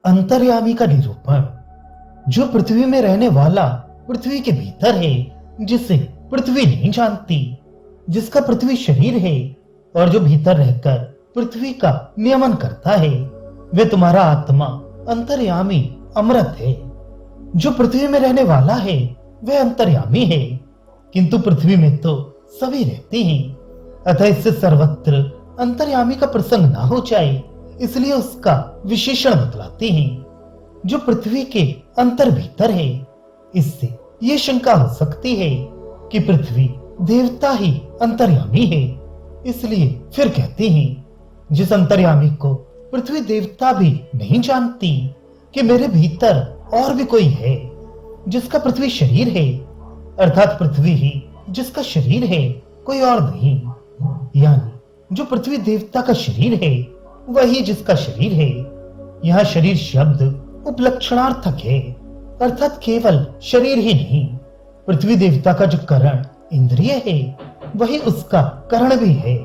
अंतर्यामी का निरूपण। जो पृथ्वी में रहने वाला पृथ्वी के भीतर है, जिसे पृथ्वी नहीं जानती, जिसका पृथ्वी शरीर है और जो भीतर रहकर पृथ्वी का नियमन करता है, वे तुम्हारा आत्मा अंतर्यामी अमृत है। जो पृथ्वी में रहने वाला है वह अंतर्यामी है, किंतु पृथ्वी में तो सभी रहते हैं, अतः इससे सर्वत्र अंतर्यामी का प्रसंग ना हो जाए, इसलिए उसका विशेषण बतलाते हैं। जो पृथ्वी के अंतर भीतर है, इससे ये शंका हो सकती है कि पृथ्वी देवता ही अंतर्यामी है, इसलिए फिर कहते हैं जिस अंतर्यामी को पृथ्वी देवता भी नहीं जानती कि मेरे भीतर और भी कोई है, जिसका पृथ्वी शरीर है, अर्थात पृथ्वी ही जिसका शरीर है, कोई और नहीं। यानी जो पृथ्वी देवता का शरीर है वही जिसका शरीर है। यहाँ शरीर शब्द उपलक्षणार्थक है, अर्थात केवल शरीर ही नहीं, पृथ्वी देवता का जो करण इंद्रिय है वही उसका करण भी है।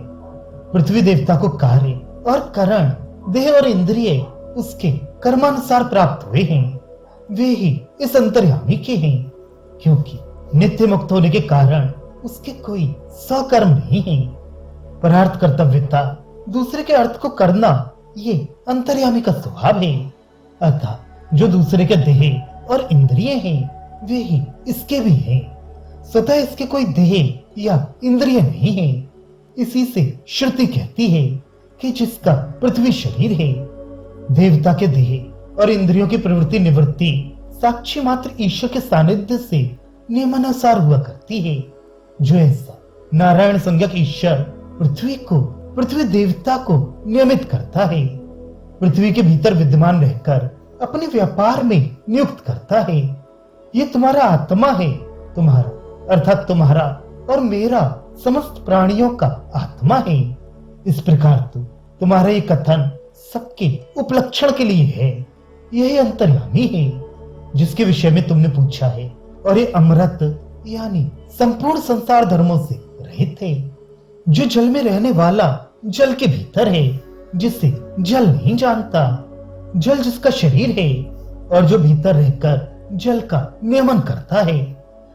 पृथ्वी देवता को कार्य और करण, देह और इंद्रिय उसके कर्मानुसार प्राप्त हुए हैं, वे ही इस अंतर्यामी के हैं, क्योंकि नित्य मुक्त होने के कारण उसके कोई स्वकर्म नहीं है। परार्थ कर्तव्यता, दूसरे के अर्थ को करना, ये अंतर्यामी का स्वभाव है। अतः जो दूसरे के देह और इंद्रिय हैं, वे ही इसके भी हैं, स्वतः इसके कोई देह या इंद्रिय नहीं है। इसी से श्रुति कहती है कि जिसका पृथ्वी शरीर है, देवता के देह और इंद्रियों की प्रवृत्ति निवृत्ति साक्षी मात्र ईश्वर के सानिध्य से नियमानुसार हुआ करती है। जो ऐसा नारायण संज्ञक ईश्वर पृथ्वी देवता को नियमित करता है, पृथ्वी के भीतर विद्यमान रहकर अपने व्यापार में नियुक्त करता है। ये तुम्हारा आत्मा है, तुम्हारा अर्थात तुम्हारा और मेरा समस्त प्राणियों का आत्मा है। इस प्रकार तो तुम्हारा ये कथन सबके उपलक्षण के लिए है। यही अंतर्यामी है जिसके विषय में तुमने पूछा है, और ये अमृत यानी संपूर्ण संसार धर्मों से रहित है। जो जल में रहने वाला जल के भीतर है, जिसे जल नहीं जानता, जल जिसका शरीर है और जो भीतर रहकर जल का नियमन करता है,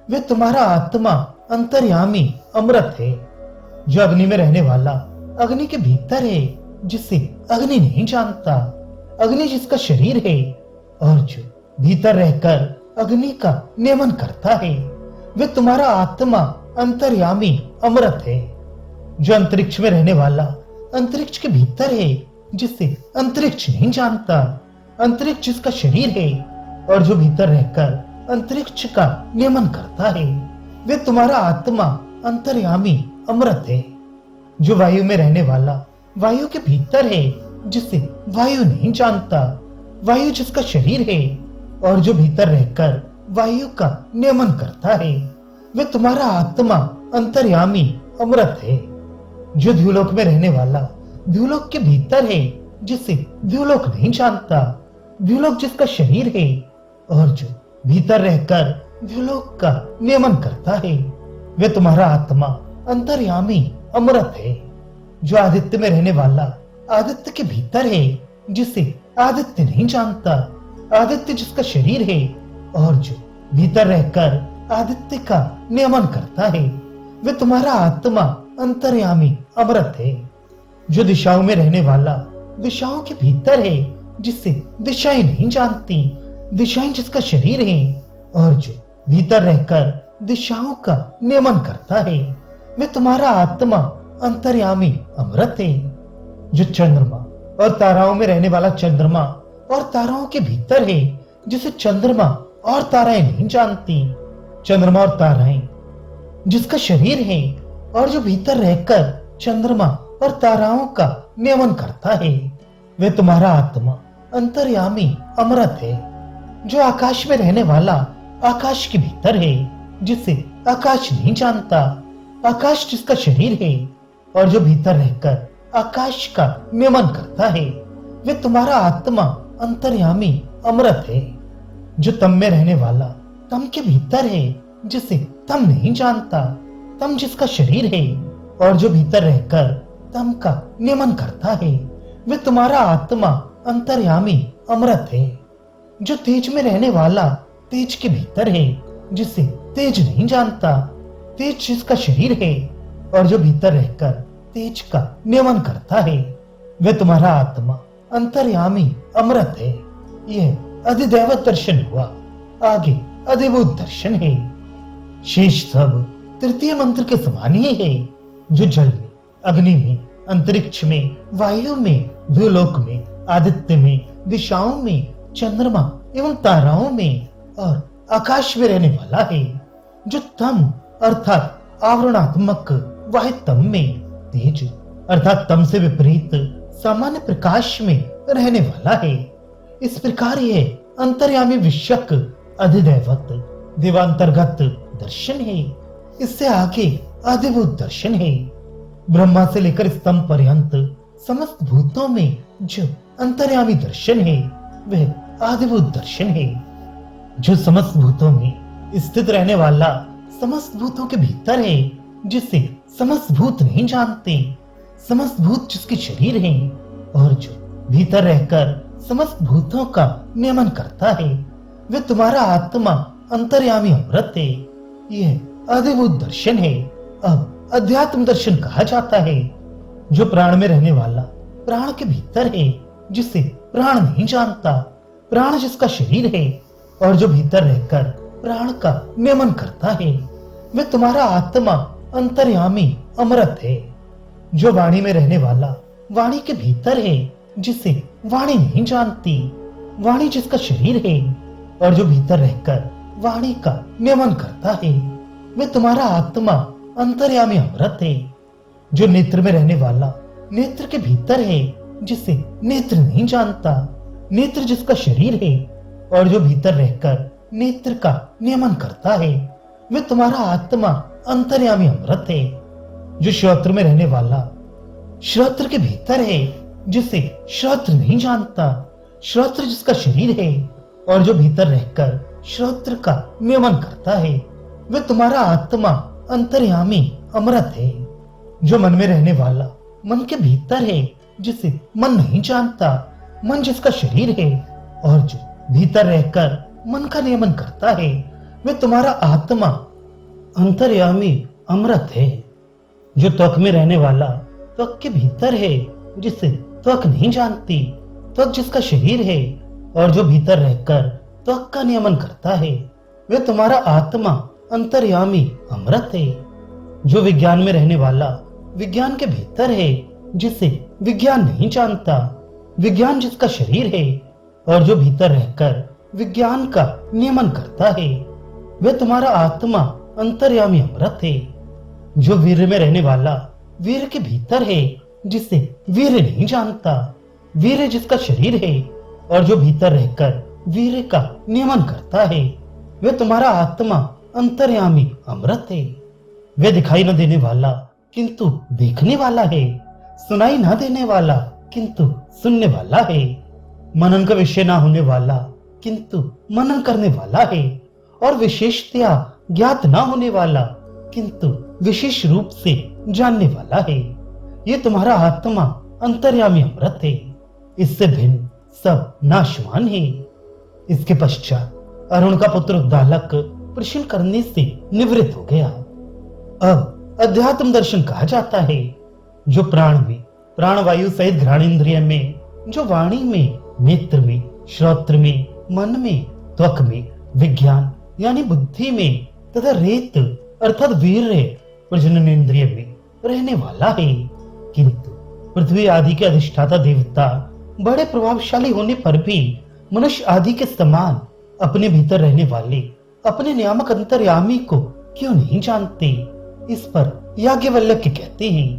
वे तुम्हारा आत्मा अंतर्यामी अमृत है। जो अग्नि में रहने वाला अग्नि के भीतर है, जिसे अग्नि नहीं जानता, अग्नि जिसका शरीर है और जो भीतर रहकर अग्नि का नियमन करता है, वे तुम्हारा आत्मा अंतर्यामी अमृत है। जो अंतरिक्ष में रहने वाला अंतरिक्ष के भीतर है, जिसे अंतरिक्ष नहीं जानता, अंतरिक्ष जिसका शरीर है और जो भीतर रहकर अंतरिक्ष का नियमन करता है, वे तुम्हारा आत्मा अंतर्यामी अमृत है। जो वायु में रहने वाला वायु के भीतर है, जिसे वायु नहीं जानता, वायु जिसका शरीर है और जो भीतर रहकर वायु का नियमन करता है, वे तुम्हारा आत्मा अंतर्यामी अमृत है। जो द्युलोक में रहने वाला द्युलोक के भीतर है, जिसे द्युलोक नहीं जानता, द्युलोक जिसका शरीर है और जो भीतर रहकर द्युलोक का नियमन करता है, वे तुम्हारा आत्मा अंतर्यामी अमृत है। जो आदित्य में रहने वाला आदित्य के भीतर है, जिसे आदित्य नहीं जानता, आदित्य जिसका शरीर है और जो भीतर रहकर आदित्य का नियमन करता है, वे तुम्हारा आत्मा अंतर्यामी अमृत है। जो दिशाओं में रहने वाला दिशाओं के भीतर है, जिसे दिशाएं नहीं जानती, दिशाएं जिसका शरीर है और जो भीतर रहकर दिशाओं का नियमन करता है, वे तुम्हारा आत्मा अंतर्यामी अमृत है। जो चंद्रमा और ताराओं में रहने वाला चंद्रमा और ताराओं के भीतर है, जिसे चंद्रमा और ताराएं नहीं जानती, चंद्रमा और ताराएं जिसका शरीर है और जो भीतर रहकर चंद्रमा और ताराओं का नियमन करता है, वे तुम्हारा आत्मा अंतर्यामी अमृत है। जो आकाश में रहने वाला आकाश के भीतर है, जिसे आकाश नहीं जानता, आकाश जिसका शरीर है और जो भीतर रहकर आकाश का नियमन करता है, वे तुम्हारा आत्मा अंतर्यामी अमृत है। जो तम में रहने वाला तम के भीतर है, जिसे तम नहीं जानता, तम जिसका शरीर है और जो भीतर रहकर तम का नियमन करता है, वे तुम्हारा आत्मा अंतर्यामी अमृत है, जो तेज में रहने वाला तेज के भीतर है, जिसे तेज नहीं जानता, तेज जिसका शरीर है और जो भीतर रहकर तेज का नियमन करता है, वह तुम्हारा आत्मा अंतर्यामी अमृत है। यह अधिदैवत दर्शन हुआ, आगे अधिभूत दर्शन है। शेष सब तृतीय मंत्र के समान ही है, जो जल में, अग्नि में, अंतरिक्ष में, वायु में, भूलोक में, आदित्य में, दिशाओं में, चंद्रमा एवं ताराओं में और आकाश में रहने वाला है, जो तम अर्थात आवरणात्मक वाहितम में, तेज अर्थात तम से विपरीत सामान्य प्रकाश में रहने वाला है। इस प्रकार यह अंतर्यामी विषयक अधिदैवत देवांतर्गत दर्शन है। इससे आगे अधिभूत दर्शन है। ब्रह्मा से लेकर स्तंभ पर्यंत समस्त भूतों में जो अंतर्यामी दर्शन है, वह अधिभूत दर्शन है, जो समस्त भूतों में स्थित रहने वाला समस्त भूतों के भीतर है, जिसे समस्त भूत नहीं जानते, समस्त भूत जिसके शरीर है और जो भीतर रहकर समस्त भूतों का नियमन करता है, वह तुम्हारा आत्मा अंतर्यामी अमृत है। यह अधिभूत दर्शन है। अब अध्यात्म दर्शन कहा जाता है, जो प्राण में रहने वाला प्राण के भीतर है, जिसे प्राण नहीं जानता, प्राण जिसका शरीर है और जो भीतर रहकर प्राण का नियमन करता है, वह तुम्हारा आत्मा अंतर्यामी अमृत है। जो वाणी में रहने वाला वाणी के भीतर है, जिसे वाणी नहीं जानती, वाणी जिसका शरीर है और जो भीतर रहकर वाणी का नियमन करता है, वह तुम्हारा आत्मा अंतर्यामी अमृत है। जो नेत्र में रहने वाला नेत्र के भीतर है, जिसे नेत्र नहीं जानता, नेत्र जिसका शरीर है और जो भीतर रहकर नेत्र का नियमन करता है, वह तुम्हारा आत्मा अंतर्यामी अमृत है। जो श्रोत्र में रहने वाला श्रोत्र के भीतर है, जिसे श्रोत्र नहीं जानता, श्रोत्र जिसका शरीर है और जो भीतर रहकर श्रोत्र का नियमन करता है, वह तुम्हारा आत्मा अंतर्यामी अमृत है। जो मन में रहने वाला मन के भीतर है, जिसे मन नहीं जानता, मन जिसका शरीर है और जो भीतर रहकर मन का नियमन करता है, वह तुम्हारा आत्मा अंतर्यामी अमृत है। जो त्वक में रहने वाला त्वक के भीतर है, जिसे त्वक नहीं जानती, त्वक जिसका शरीर है और जो भीतर रहकर त्वक का नियमन करता है, वह तुम्हारा आत्मा अंतर्यामी अमृत है। जो विज्ञान में रहने वाला विज्ञान के भीतर है, जिसे विज्ञान नहीं जानता, विज्ञान जिसका शरीर है और जो भीतर रहकर विज्ञान का नियमन करता है, वह तुम्हारा आत्मा अंतर्यामी अमृत है। जो वीर में रहने वाला वीर के भीतर है, जिसे वीर नहीं जानता, वीर जिसका शरीर है और जो भीतर रहकर वीर का नियमन करता है, वह तुम्हारा आत्मा अंतर्यामी अमृत है। वह दिखाई न देने वाला किंतु देखने वाला है, सुनाई न देने वाला किंतु सुनने वाला है, मनन का विषय ना होने वाला किंतु मनन करने वाला है, और विशेषतया ज्ञात ना होने वाला किंतु विशेष रूप से जानने वाला है। ये तुम्हारा आत्मा अंतर्यामी अमृत है। इससे भिन्न सब नाशवान है। इसके पश्चात अरुण का पुत्र उद्दालक प्रश्न करने से निवृत्त हो गया। अब अध्यात्म दर्शन कहा जाता है, जो प्राण में प्राणवायु सहित घ्राणेन्द्रिय में, जो वाणी में, नेत्र में, श्रोत्र में, मन में, त्वक में, विज्ञान यानी बुद्धि में तथा रेत अर्थात वीर्य प्रजननेन्द्रिय में रहने वाला है। किंतु पृथ्वी आदि के अधिष्ठाता देवता बड़े प्रभावशाली होने पर भी मनुष्य आदि के समान अपने भीतर रहने वाले अपने नियामक अंतर्यामी को क्यों नहीं जानते? इस पर याज्ञवल्क्य कहते हैं,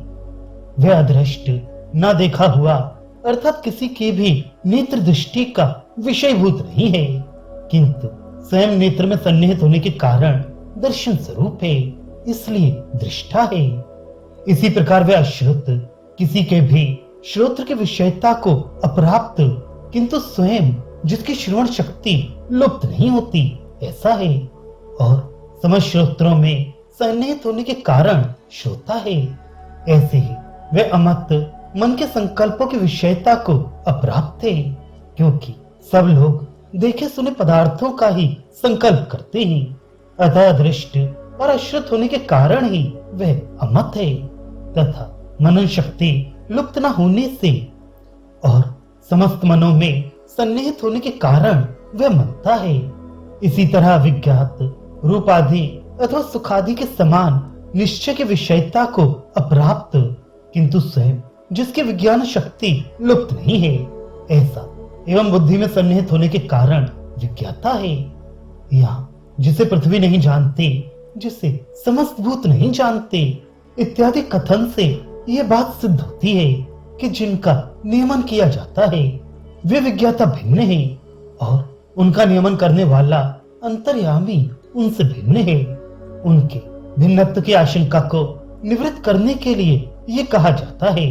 वह अदृष्ट ना देखा हुआ अर्थात किसी के भी नेत्र दृष्टि का विषयभूत नहीं है, किंतु स्वयं नेत्र में सन्निहित होने के कारण दर्शन स्वरूप है, इसलिए दृष्टा है। इसी प्रकार वह अश्रुत किसी के भी श्रोत्र की विषयता को अप्राप्त किंतु स्वयं जिसकी श्रवण शक्ति लुप्त नहीं होती ऐसा है, और समस्त श्रोत्रों में सन्निहित होने के कारण श्रोता है। ऐसे ही वह अमत मन के संकल्पों की विषयता को अप्राप्त है। क्योंकि सब लोग देखे सुने पदार्थों का ही संकल्प करते हैं, अतः दृष्ट और अश्रुत होने के कारण ही वह अमत है तथा मनन शक्ति लुप्त न होने से और समस्त मनों में सन्निहित होने के कारण वह मनता है। इसी तरह विज्ञात रूप आदि अथवा सुखादि के समान निश्चय की विषयता को अप्राप्त, किंतु स्वयं जिसकी विज्ञान शक्ति लुप्त नहीं है, ऐसा एवं बुद्धि में सन्निहित होने के कारण विज्ञाता है। यहाँ जिसे पृथ्वी नहीं जानते, जिसे समस्त भूत नहीं जानते इत्यादि कथन से यह बात सिद्ध होती है कि जिनका नियमन किया जाता है वे विज्ञाता भिन्न है और उनका नियमन करने वाला अंतर्यामी उनसे भिन्न है। उनके भिन्नत्व की आशंका को निवृत्त करने के लिए यह कहा जाता है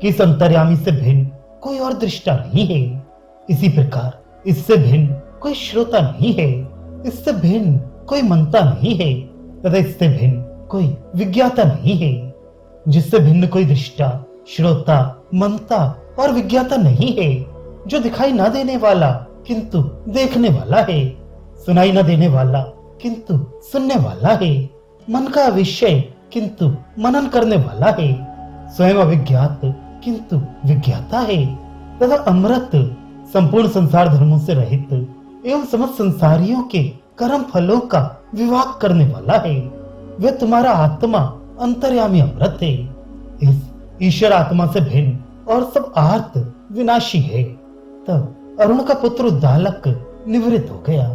कि इस अंतर्यामी से भिन्न कोई और दृष्टा नहीं है। इसी प्रकार इससे भिन्न कोई श्रोता नहीं है, इससे भिन्न कोई मनता नहीं है तथा इससे भिन्न कोई विज्ञाता नहीं है। जिससे भिन्न कोई दृष्टा, श्रोता, मनता और विज्ञाता नहीं है, जो दिखाई न देने वाला किंतु देखने वाला है, सुनाई न देने वाला किंतु सुनने वाला है, मन का विषय किंतु मनन करने वाला है, स्वयं अविज्ञात किंतु विज्ञाता है तथा अमृत संपूर्ण संसार धर्मों से रहित एवं समस्त संसारियों के कर्म फलों का विवाह करने वाला है। वह तुम्हारा आत्मा अंतर्यामी अमृत है, इस ईश्वर आत्मा से भिन्न और सब आर्त विनाशी है। तब अरुण का पुत्र उद्दालक निवृत्त हो गया।